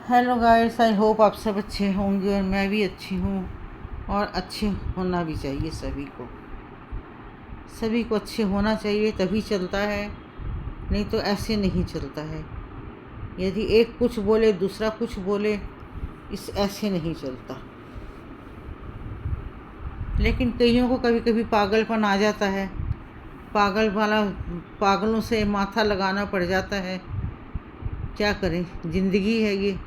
Hello guys, I hope आप सब अच्छे होंगे और मैं भी अच्छी हूँ। और अच्छे होना भी चाहिए सभी को अच्छे होना चाहिए, तभी चलता है, नहीं तो ऐसे नहीं चलता है। यदि एक कुछ बोले दूसरा कुछ बोले, इस ऐसे नहीं चलता। लेकिन कईयों को कभी कभी पागलपन आ जाता है, पागलों से माथा लगाना पड़ जाता है। क्या करें, ज़िंदगी है ये।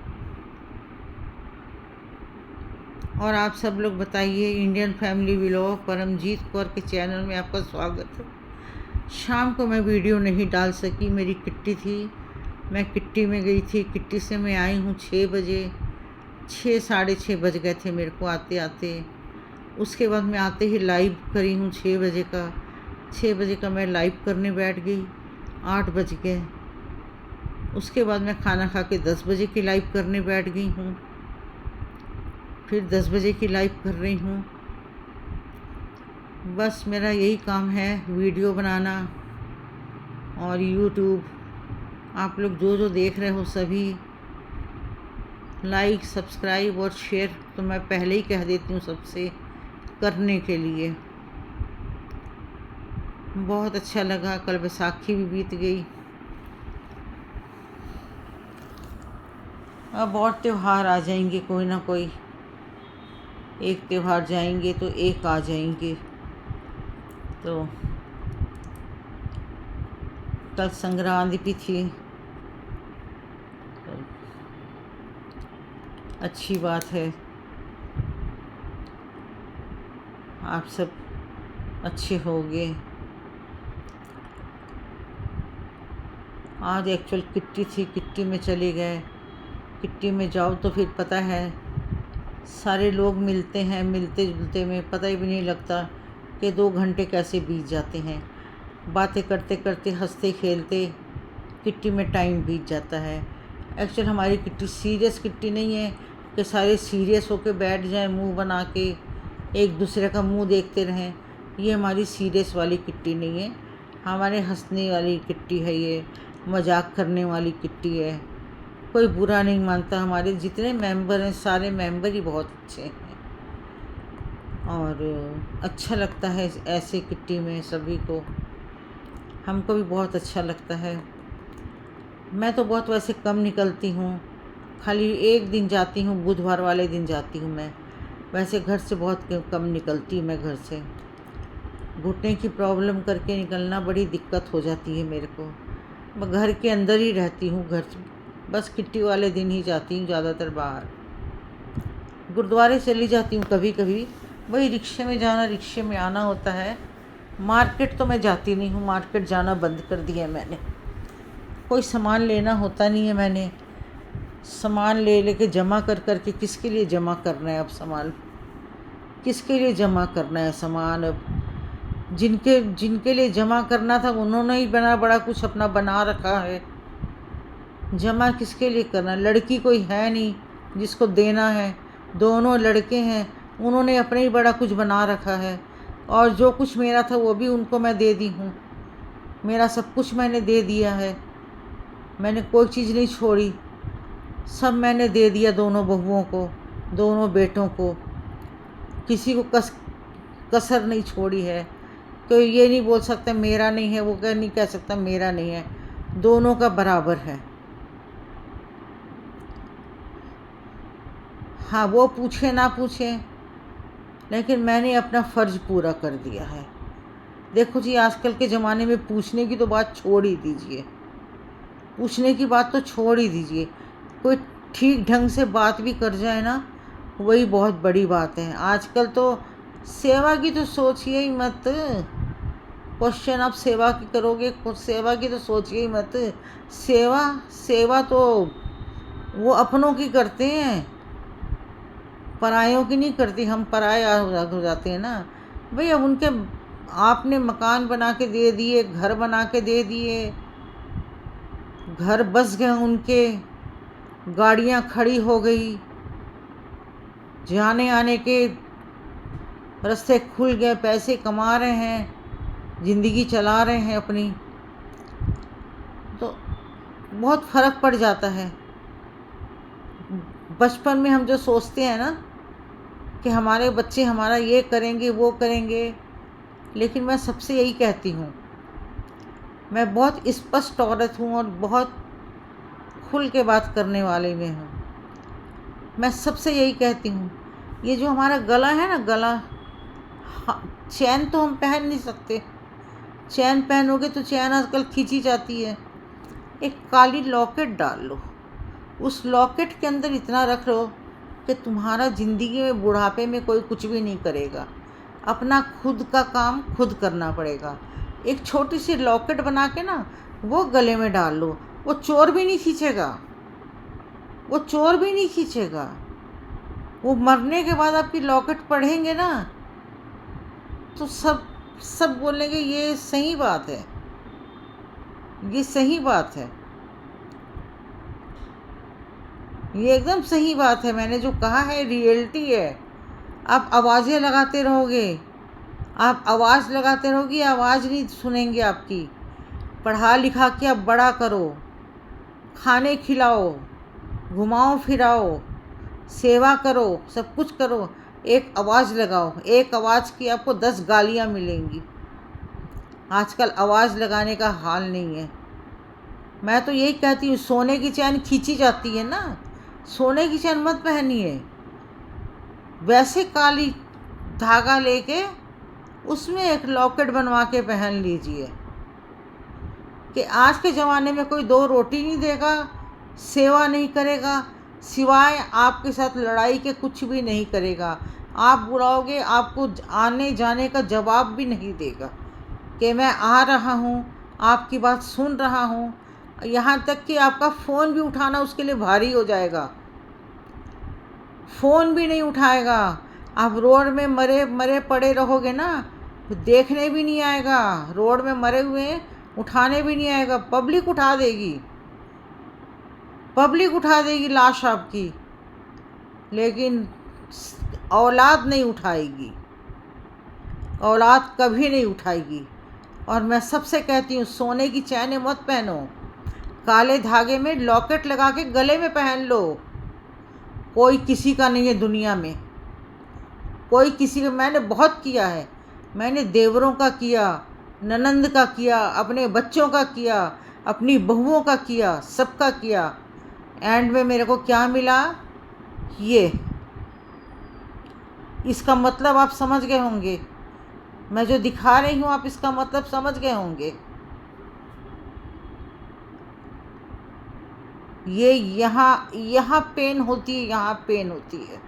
और आप सब लोग बताइए। Indian family vlog Paramjeet Kaur के चैनल में आपका स्वागत है। शाम को मैं वीडियो नहीं डाल सकी, मेरी किट्टी थी, मैं किट्टी में गई थी। किट्टी से मैं आई हूँ 6 बजे, 6 साढ़े 6 बज गए थे मेरे को आते आते। उसके बाद मैं आते ही लाइव करी हूँ 6 बजे का। 6 बजे का मैं लाइव करने बैठ गई, 8 बज गए। उसके बाद मैं खाना खा के 10 बजे की लाइव करने बैठ गई हूँ, फिर 10 बजे की लाइव कर रही हूँ। बस मेरा यही काम है, वीडियो बनाना। और यूट्यूब आप लोग जो जो देख रहे हो सभी लाइक सब्सक्राइब और शेयर तो मैं पहले ही कह देती हूँ सबसे करने के लिए। बहुत अच्छा लगा, कल बैसाखी भी बीत गई। अब और त्यौहार आ जाएंगे, कोई ना कोई एक त्यौहार जाएंगे तो एक आ जाएंगे। तो कल संक्रांति भी थी, अच्छी बात है। आप सब अच्छे होंगे। आज एक्चुअल किट्टी थी, किट्टी में चले गए। किट्टी में जाओ तो फिर पता है सारे लोग मिलते हैं, मिलते जुलते में पता ही भी नहीं लगता कि 2 घंटे कैसे बीत जाते हैं। बातें करते करते हंसते खेलते किट्टी में टाइम बीत जाता है। एक्चुअल हमारी किट्टी सीरियस किट्टी नहीं है कि सारे सीरियस होके बैठ जाएं मुंह बना के एक दूसरे का मुंह देखते रहें। ये हमारी सीरियस वाली किट्टी नहीं है, हमारे हंसने वाली किट्टी है ये, मजाक करने वाली किट्टी है। कोई बुरा नहीं मानता, हमारे जितने मेंबर हैं सारे मेंबर ही बहुत अच्छे हैं। और अच्छा लगता है ऐसे किट्टी में सभी को, हमको भी बहुत अच्छा लगता है। मैं तो बहुत वैसे कम निकलती हूँ, खाली एक दिन जाती हूँ, बुधवार वाले दिन जाती हूँ मैं। वैसे घर से बहुत कम निकलती हूँ मैं घर से। घुटने की प्रॉब्लम करके निकलना बड़ी दिक्कत हो जाती है मेरे को। मैं घर के अंदर ही रहती हूँ, घर बस किट्टी वाले दिन ही जाती हूँ ज़्यादातर बाहर। गुरुद्वारे चली जाती हूँ कभी कभी, वही रिक्शे में जाना रिक्शे में आना होता है। मार्केट तो मैं जाती नहीं हूँ, मार्केट जाना बंद कर दिया है मैंने। कोई सामान लेना होता नहीं है, मैंने सामान ले लेके जमा कर करके किसके लिए जमा करना है अब सामान, किसके लिए जमा करना है सामान अब। जिनके जिनके लिए जमा करना था उन्होंने ही बड़ा कुछ अपना बना रखा है, जमा किसके लिए करना। लड़की कोई है नहीं जिसको देना है, दोनों लड़के हैं, उन्होंने अपने ही बड़ा कुछ बना रखा है। और जो कुछ मेरा था वो भी उनको मैं दे दी हूँ, मेरा सब कुछ मैंने दे दिया है, मैंने कोई चीज़ नहीं छोड़ी, सब मैंने दे दिया दोनों बहुओं को, दोनों बेटों को, किसी को कसर नहीं छोड़ी है। तो ये नहीं बोल सकता मेरा नहीं है, वो नहीं कह सकता मेरा नहीं है, दोनों का बराबर है। हाँ, वो पूछे ना पूछे, लेकिन मैंने अपना फ़र्ज़ पूरा कर दिया है। देखो जी, आजकल के ज़माने में पूछने की तो बात छोड़ ही दीजिए, पूछने की बात तो छोड़ ही दीजिए। कोई ठीक ढंग से बात भी कर जाए ना, वही बहुत बड़ी बात है। आजकल तो सेवा की तो सोचिए ही मत। क्वेश्चन आप सेवा की करोगे, सेवा की तो सोचिए ही मत। सेवा सेवा तो वो अपनों की करते हैं, परायों की नहीं करती। हम पराए हो जाते हैं ना भाई। अब उनके आपने मकान बना के दे दिए, घर बना के दे दिए, घर बस गए उनके, गाड़ियाँ खड़ी हो गई, जाने आने के रास्ते खुल गए, पैसे कमा रहे हैं, ज़िंदगी चला रहे हैं अपनी। तो बहुत फ़र्क पड़ जाता है, बचपन में हम जो सोचते हैं ना कि हमारे बच्चे हमारा ये करेंगे वो करेंगे, लेकिन मैं सबसे यही कहती हूँ, मैं बहुत स्पष्ट औरत हूँ और बहुत खुल के बात करने वाले में हूँ। मैं सबसे यही कहती हूँ, ये जो हमारा गला है ना, गला, चैन तो हम पहन नहीं सकते। चैन पहनोगे तो चैन आजकल खींची जाती है। एक काली लॉकेट डाल लो, उस लॉकेट के अंदर इतना रख लो कि तुम्हारा ज़िंदगी में बुढ़ापे में कोई कुछ भी नहीं करेगा। अपना खुद का काम खुद करना पड़ेगा। एक छोटी सी लॉकेट बना के ना वो गले में डाल लो, वो चोर भी नहीं खींचेगा, वो चोर भी नहीं खींचेगा। वो मरने के बाद आपकी लॉकेट पढ़ेंगे ना तो सब बोलेंगे ये सही बात है, ये सही बात है, ये एकदम सही बात है। मैंने जो कहा है रियलिटी है। आप आवाज़ें लगाते रहोगे, आप आवाज़ लगाते रहोगे, आवाज़ नहीं सुनेंगे आपकी। पढ़ा लिखा के आप बड़ा करो, खाने खिलाओ, घुमाओ फिराओ, सेवा करो, सब कुछ करो, एक आवाज़ लगाओ। एक आवाज़ की आपको 10 गालियाँ मिलेंगी। आजकल आवाज़ लगाने का हाल नहीं है। मैं तो यही कहती हूँ, सोने की चैन खींची जाती है ना, सोने की चैन मत पहनिए। वैसे काली धागा लेके उसमें एक लॉकेट बनवा के पहन लीजिए कि आज के ज़माने में कोई 2 रोटी नहीं देगा, सेवा नहीं करेगा, सिवाय आपके साथ लड़ाई के कुछ भी नहीं करेगा। आप बुलाओगे, आपको आने जाने का जवाब भी नहीं देगा कि मैं आ रहा हूँ, आपकी बात सुन रहा हूँ। यहाँ तक कि आपका फ़ोन भी उठाना उसके लिए भारी हो जाएगा, फ़ोन भी नहीं उठाएगा। आप रोड में मरे मरे पड़े रहोगे ना तो देखने भी नहीं आएगा, रोड में मरे हुए उठाने भी नहीं आएगा। पब्लिक उठा देगी, पब्लिक उठा देगी लाश आपकी, लेकिन औलाद नहीं उठाएगी, औलाद कभी नहीं उठाएगी। और मैं सबसे कहती हूँ, सोने की चैनें मत पहनो, काले धागे में लॉकेट लगा के गले में पहन लो। कोई किसी का नहीं है दुनिया में, कोई किसी का। मैंने बहुत किया है, मैंने देवरों का किया, ननंद का किया, अपने बच्चों का किया, अपनी बहुओं का किया, सबका किया। एंड में मेरे को क्या मिला, ये। इसका मतलब आप समझ गए होंगे, मैं जो दिखा रही हूँ आप इसका मतलब समझ गए होंगे। ये यहाँ पेन होती है, यहाँ पेन होती है,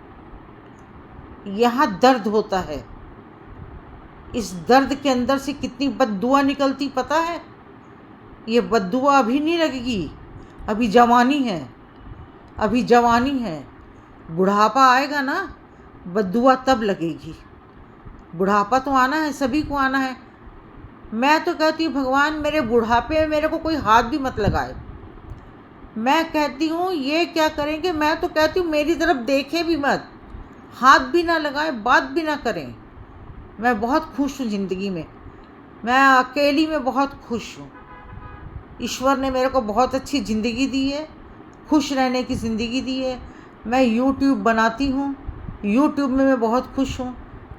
यहाँ दर्द होता है। इस दर्द के अंदर से कितनी बद्दुआ निकलती पता है? ये बद्दुआ अभी नहीं लगेगी, अभी जवानी है, अभी जवानी है। बुढ़ापा आएगा ना, बद्दुआ तब लगेगी। बुढ़ापा तो आना है, सभी को आना है। मैं तो कहती हूँ भगवान मेरे बुढ़ापे में मेरे को कोई हाथ भी मत लगाए। मैं कहती हूँ ये क्या करेंगे, मैं तो कहती हूँ मेरी तरफ देखे भी मत, हाथ भी ना लगाएं, बात भी ना करें। मैं बहुत खुश हूँ ज़िंदगी में, मैं अकेली में बहुत खुश हूँ। ईश्वर ने मेरे को बहुत अच्छी ज़िंदगी दी है, खुश रहने की ज़िंदगी दी है। मैं यूट्यूब बनाती हूँ, यूट्यूब में मैं बहुत खुश हूँ।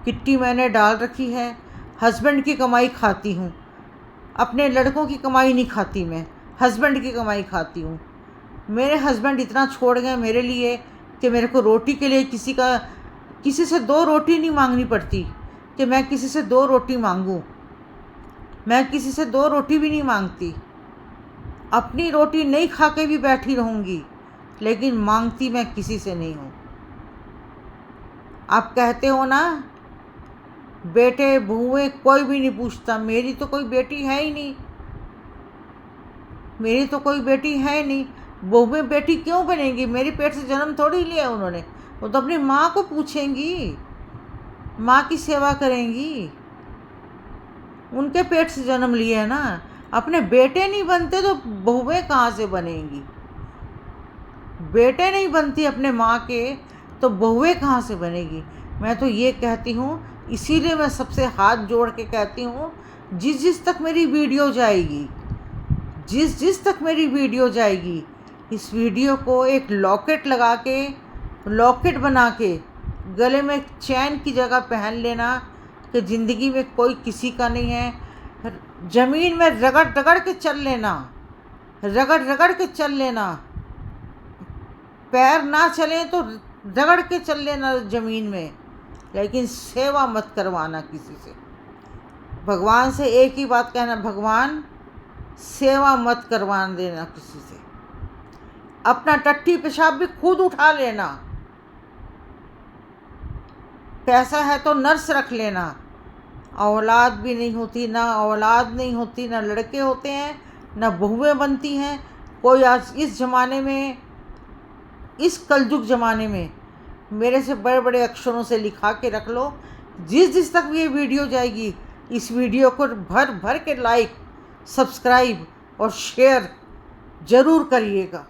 किट्टी मैंने डाल रखी है, हस्बैंड की कमाई खाती हूँ, अपने लड़कों की कमाई नहीं खाती, मैं हस्बैंड की कमाई खाती हूँ। मेरे हस्बैंड इतना छोड़ गए मेरे लिए कि मेरे को रोटी के लिए किसी से 2 रोटी नहीं मांगनी पड़ती कि मैं किसी से 2 रोटी मांगूँ। मैं किसी से 2 रोटी भी नहीं मांगती, अपनी रोटी नहीं खा के भी बैठी रहूँगी, लेकिन मांगती मैं किसी से नहीं हूँ। आप कहते हो ना बेटे बहुएं कोई भी नहीं पूछता, मेरी तो कोई बेटी है ही नहीं, मेरी तो कोई बेटी है नहीं। बहुएं बेटी क्यों बनेंगी, मेरे पेट से जन्म थोड़ी लिया उन्होंने। वो तो अपनी माँ को पूछेंगी, माँ की सेवा करेंगी, उनके पेट से जन्म लिया है ना। अपने बेटे नहीं बनते तो बहुएं कहाँ से बनेंगी? बेटे नहीं बनती अपने माँ के तो बहुएं कहाँ से बनेगी? मैं तो ये कहती हूँ, इसीलिए मैं सबसे हाथ जोड़ के कहती हूँ, जिस तक मेरी वीडियो जाएगी, जिस तक मेरी वीडियो जाएगी, इस वीडियो को एक लॉकेट लगा के लॉकेट बना के गले में चैन की जगह पहन लेना कि ज़िंदगी में कोई किसी का नहीं है। ज़मीन में रगड़ रगड़ के चल लेना, रगड़ रगड़ के चल लेना। पैर ना चले तो रगड़ के चल लेना ज़मीन में, लेकिन सेवा मत करवाना किसी से। भगवान से एक ही बात कहना, भगवान सेवा मत करवा देना किसी से। अपना टट्टी पेशाब भी खुद उठा लेना। पैसा है तो नर्स रख लेना। औलाद भी नहीं होती, ना औलाद नहीं होती, ना लड़के होते हैं, ना बहुएं बनती हैं। कोई आज इस ज़माने में, इस कलयुग ज़माने में मेरे से बड़े बड़े अक्षरों से लिखा के रख लो। जिस तक ये वीडियो जाएगी, इस वीडियो को भर भर के लाइक, सब्सक्राइब और शेयर ज़रूर करिएगा।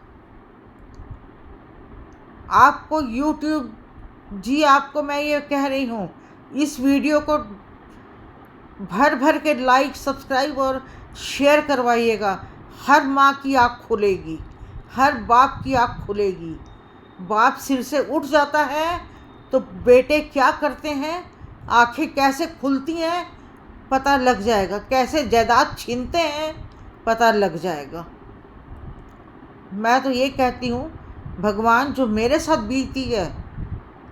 आपको यूट्यूब जी, आपको मैं ये कह रही हूँ, इस वीडियो को भर भर के लाइक, सब्सक्राइब और शेयर करवाइएगा। हर माँ की आँख खुलेगी, हर बाप की आँख खुलेगी। बाप सिर से उठ जाता है तो बेटे क्या करते हैं, आंखें कैसे खुलती हैं पता लग जाएगा, कैसे जायदाद छीनते हैं पता लग जाएगा। मैं तो ये कहती हूँ, भगवान जो मेरे साथ बीती है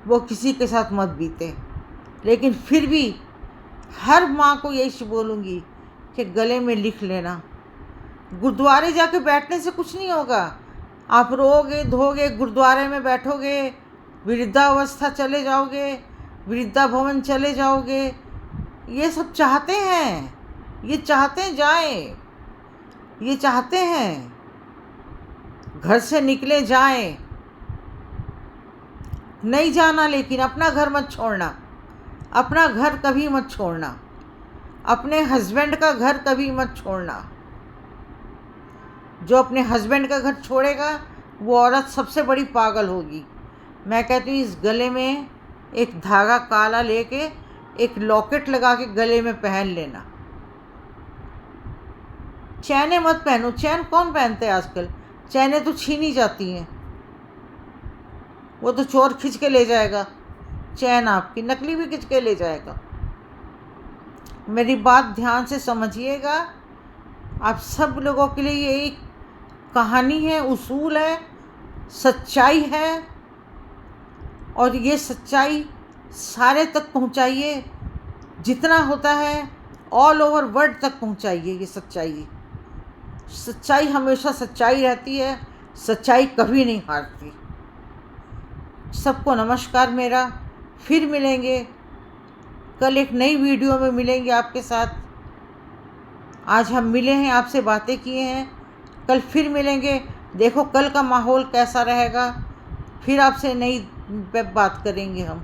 वो किसी के साथ मत बीते। लेकिन फिर भी हर माँ को यही बोलूँगी कि गले में लिख लेना। गुरुद्वारे जाके बैठने से कुछ नहीं होगा। आप रोगे धोगे, गुरुद्वारे में बैठोगे, वृद्धावस्था चले जाओगे, वृद्धा भवन चले जाओगे। ये सब चाहते हैं, ये चाहते जाएं, ये चाहते हैं घर से निकले जाएं। नहीं जाना, लेकिन अपना घर मत छोड़ना। अपना घर कभी मत छोड़ना। अपने हस्बैंड का घर कभी मत छोड़ना। जो अपने हस्बैंड का घर छोड़ेगा वो औरत सबसे बड़ी पागल होगी। मैं कहती हूँ, इस गले में एक धागा काला लेके एक लॉकेट लगा के गले में पहन लेना। चैने मत पहनो। चैन कौन पहनते हैं आजकल? चैनें तो छीनी जाती हैं, वो तो चोर खींच के ले जाएगा। चैन आपकी नकली भी खींच के ले जाएगा। मेरी बात ध्यान से समझिएगा। आप सब लोगों के लिए ये एक कहानी है, उसूल है, सच्चाई है, और ये सच्चाई सारे तक पहुंचाइए। जितना होता है ऑल ओवर वर्ल्ड तक पहुंचाइए। ये सच्चाई, सच्चाई हमेशा सच्चाई रहती है, सच्चाई कभी नहीं हारती। सबको नमस्कार मेरा। फिर मिलेंगे कल, एक नई वीडियो में मिलेंगे आपके साथ। आज हम मिले हैं, आपसे बातें किए हैं, कल फिर मिलेंगे। देखो कल का माहौल कैसा रहेगा, फिर आपसे नई बात करेंगे हम।